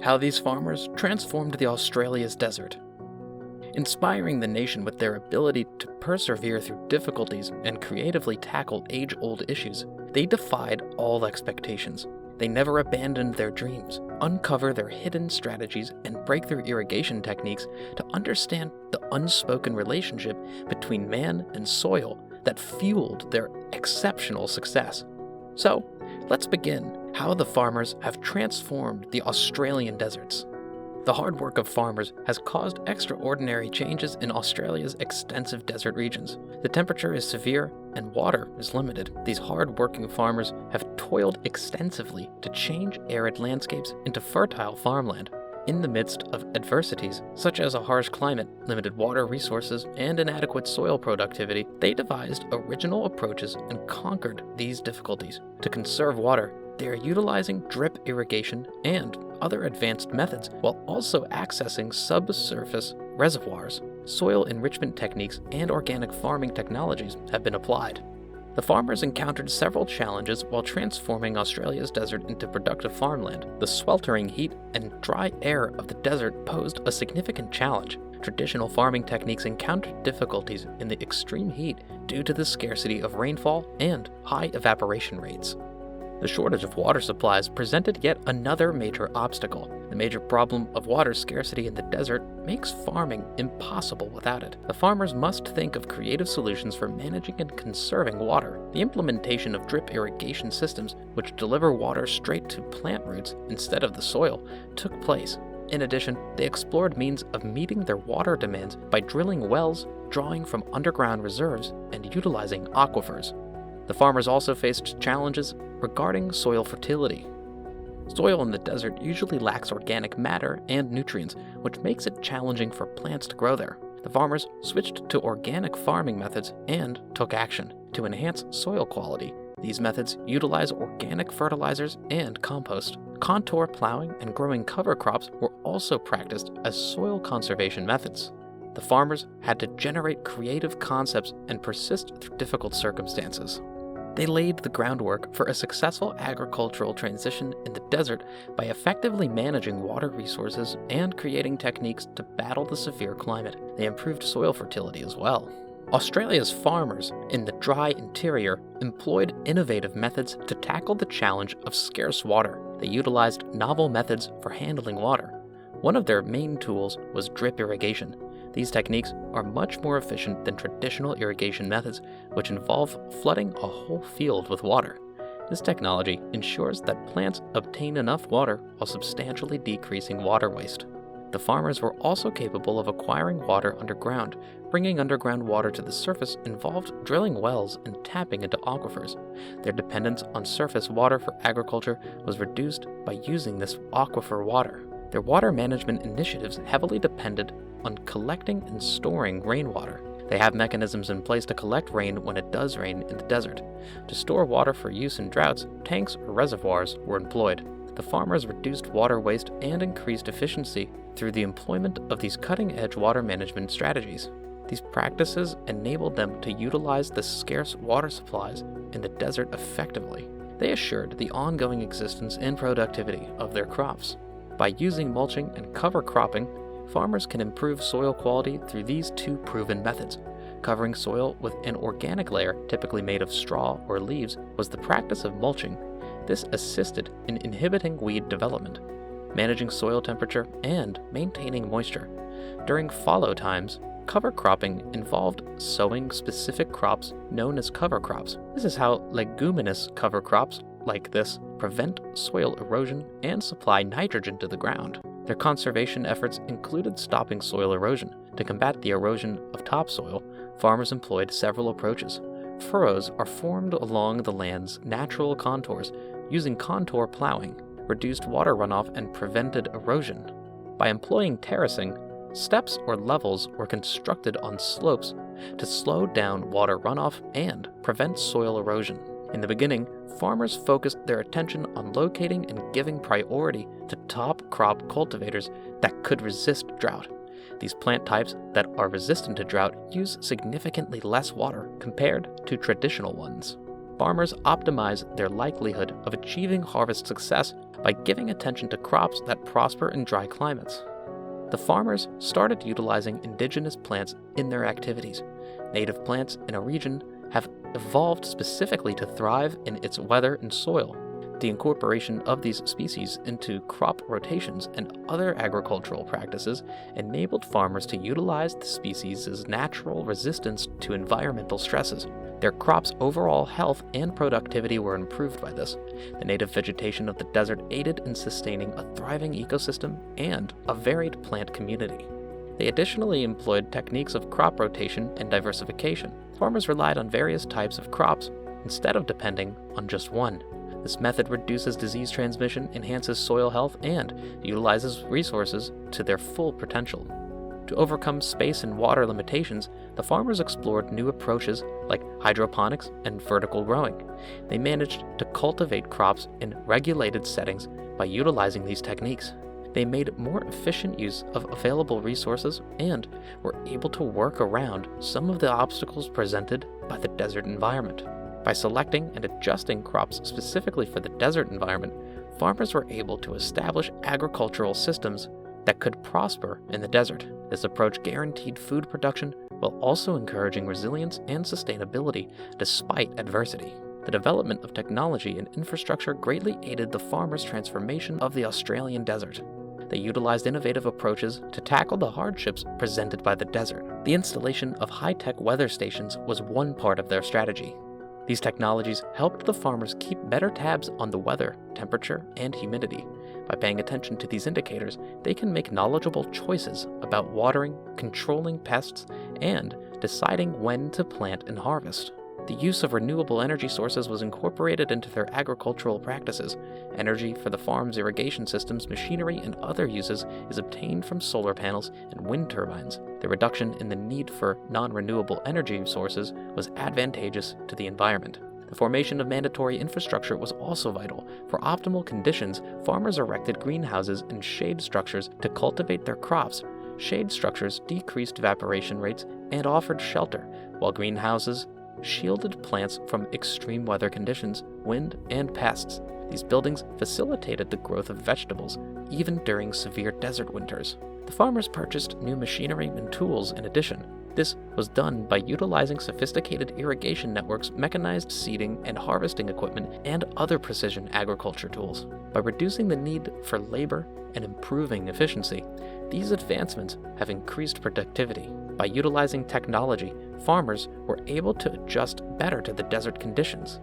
How these farmers transformed the Australia's desert. Inspiring the nation with their ability to persevere through difficulties and creatively tackle age-old issues, they defied all expectations. They never abandoned their dreams, uncover their hidden strategies, and breakthrough irrigation techniques to understand the unspoken relationship between man and soil that fueled their exceptional success. So, let's begin how the farmers have transformed the Australian deserts. The hard work of farmers has caused extraordinary changes in Australia's extensive desert regions. The temperature is severe and water is limited. These hard-working farmers have toiled extensively to change arid landscapes into fertile farmland. In the midst of adversities, such as a harsh climate, limited water resources, and inadequate soil productivity, they devised original approaches and conquered these difficulties. To conserve water, they are utilizing drip irrigation and other advanced methods while also accessing subsurface reservoirs. Soil enrichment techniques and organic farming technologies have been applied. The farmers encountered several challenges while transforming Australia's desert into productive farmland. The sweltering heat and dry air of the desert posed a significant challenge. Traditional farming techniques encountered difficulties in the extreme heat due to the scarcity of rainfall and high evaporation rates. The shortage of water supplies presented yet another major obstacle. The major problem of water scarcity in the desert makes farming impossible without it. The farmers must think of creative solutions for managing and conserving water. The implementation of drip irrigation systems, which deliver water straight to plant roots instead of the soil, took place. In addition, they explored means of meeting their water demands by drilling wells, drawing from underground reserves, and utilizing aquifers. The farmers also faced challenges regarding soil fertility. Soil in the desert usually lacks organic matter and nutrients, which makes it challenging for plants to grow there. The farmers switched to organic farming methods and took action to enhance soil quality. These methods utilize organic fertilizers and compost. Contour plowing and growing cover crops were also practiced as soil conservation methods. The farmers had to generate creative concepts and persist through difficult circumstances. They laid the groundwork for a successful agricultural transition in the desert by effectively managing water resources and creating techniques to battle the severe climate. They improved soil fertility as well. Australia's farmers in the dry interior employed innovative methods to tackle the challenge of scarce water. They utilized novel methods for handling water. One of their main tools was drip irrigation. These techniques are much more efficient than traditional irrigation methods, which involve flooding a whole field with water. This technology ensures that plants obtain enough water while substantially decreasing water waste. The farmers were also capable of acquiring water underground. Bringing underground water to the surface involved drilling wells and tapping into aquifers. Their dependence on surface water for agriculture was reduced by using this aquifer water. Their water management initiatives heavily depended on collecting and storing rainwater. They have mechanisms in place to collect rain when it does rain in the desert. To store water for use in droughts, tanks or reservoirs were employed. The farmers reduced water waste and increased efficiency through the employment of these cutting-edge water management strategies. These practices enabled them to utilize the scarce water supplies in the desert effectively. They assured the ongoing existence and productivity of their crops. By using mulching and cover cropping, farmers can improve soil quality through these two proven methods. Covering soil with an organic layer, typically made of straw or leaves, was the practice of mulching. This assisted in inhibiting weed development, managing soil temperature, and maintaining moisture. During fallow times, cover cropping involved sowing specific crops known as cover crops. This is how leguminous cover crops like this prevent soil erosion and supply nitrogen to the ground. Their conservation efforts included stopping soil erosion. To combat the erosion of topsoil, farmers employed several approaches. Furrows are formed along the land's natural contours using contour plowing, reduced water runoff and prevented erosion. By employing terracing, steps or levels were constructed on slopes to slow down water runoff and prevent soil erosion. In the beginning, farmers focused their attention on locating and giving priority to top crop cultivators that could resist drought. These plant types that are resistant to drought use significantly less water compared to traditional ones. farmers optimize their likelihood of achieving harvest success by giving attention to crops that prosper in dry climates. The farmers started utilizing indigenous plants in their activities. Native plants in a region have evolved specifically to thrive in its weather and soil. The incorporation of these species into crop rotations and other agricultural practices enabled farmers to utilize the species' natural resistance to environmental stresses. Their crops' overall health and productivity were improved by this. The native vegetation of the desert aided in sustaining a thriving ecosystem and a varied plant community. They additionally employed techniques of crop rotation and diversification. Farmers relied on various types of crops instead of depending on just one. This method reduces disease transmission, enhances soil health, and utilizes resources to their full potential. To overcome space and water limitations, the farmers explored new approaches like hydroponics and vertical growing. They managed to cultivate crops in regulated settings by utilizing these techniques. They made more efficient use of available resources and were able to work around some of the obstacles presented by the desert environment. By selecting and adjusting crops specifically for the desert environment, farmers were able to establish agricultural systems that could prosper in the desert. This approach guaranteed food production while also encouraging resilience and sustainability despite adversity. The development of technology and infrastructure greatly aided the farmers' transformation of the Australian desert. They utilized innovative approaches to tackle the hardships presented by the desert. The installation of high-tech weather stations was one part of their strategy. These technologies helped the farmers keep better tabs on the weather, temperature, and humidity. By paying attention to these indicators, they can make knowledgeable choices about watering, controlling pests, and deciding when to plant and harvest. The use of renewable energy sources was incorporated into their agricultural practices. Energy for the farm's irrigation systems, machinery, and other uses is obtained from solar panels and wind turbines. The reduction in the need for non-renewable energy sources was advantageous to the environment. The formation of mandatory infrastructure was also vital. For optimal conditions, farmers erected greenhouses and shade structures to cultivate their crops. Shade structures decreased evaporation rates and offered shelter, while greenhouses shielded plants from extreme weather conditions, wind, and pests. These buildings facilitated the growth of vegetables, even during severe desert winters. The farmers purchased new machinery and tools in addition. This was done by utilizing sophisticated irrigation networks, mechanized seeding and harvesting equipment, and other precision agriculture tools. By reducing the need for labor and improving efficiency, these advancements have increased productivity. By utilizing technology, farmers were able to adjust better to the desert conditions.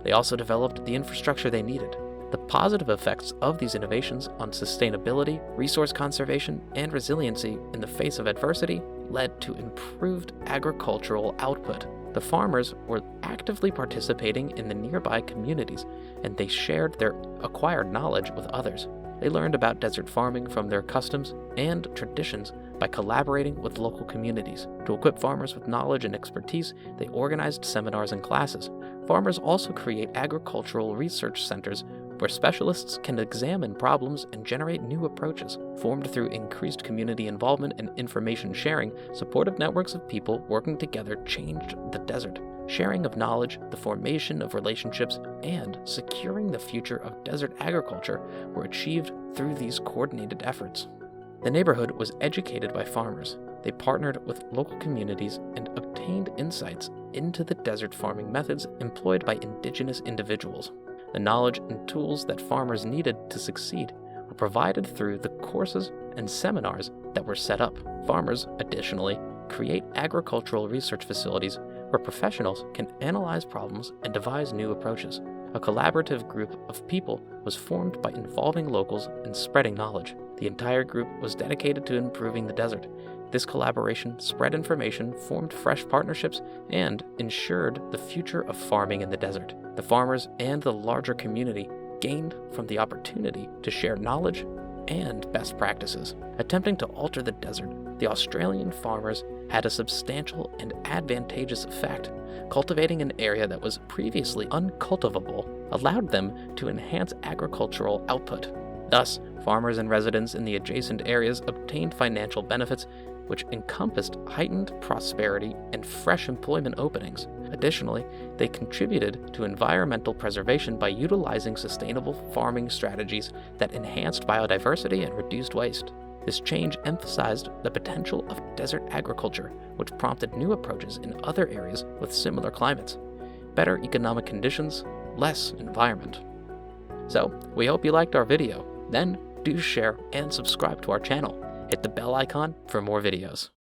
They also developed the infrastructure they needed. The positive effects of these innovations on sustainability, resource conservation, and resiliency in the face of adversity led to improved agricultural output. The farmers were actively participating in the nearby communities, and they shared their acquired knowledge with others. They learned about desert farming from their customs and traditions by collaborating with local communities. To equip farmers with knowledge and expertise, they organized seminars and classes. Farmers also create agricultural research centers where specialists can examine problems and generate new approaches. Formed through increased community involvement and information sharing, supportive networks of people working together changed the desert. Sharing of knowledge, the formation of relationships, and securing the future of desert agriculture were achieved through these coordinated efforts. The neighborhood was educated by farmers. They partnered with local communities and obtained insights into the desert farming methods employed by indigenous individuals. The knowledge and tools that farmers needed to succeed were provided through the courses and seminars that were set up. Farmers, additionally, create agricultural research facilities where professionals can analyze problems and devise new approaches. A collaborative group of people was formed by involving locals and spreading knowledge. The entire group was dedicated to improving the desert. This collaboration spread information, formed fresh partnerships, and ensured the future of farming in the desert. The farmers and the larger community gained from the opportunity to share knowledge and best practices. Attempting to alter the desert, the Australian farmers had a substantial and advantageous effect. Cultivating an area that was previously uncultivable allowed them to enhance agricultural output. Thus, farmers and residents in the adjacent areas obtained financial benefits which encompassed heightened prosperity and fresh employment openings. Additionally, they contributed to environmental preservation by utilizing sustainable farming strategies that enhanced biodiversity and reduced waste. This change emphasized the potential of desert agriculture, which prompted new approaches in other areas with similar climates. Better economic conditions, less environment. So, we hope you liked our video. Then, do share and subscribe to our channel. Hit the bell icon for more videos.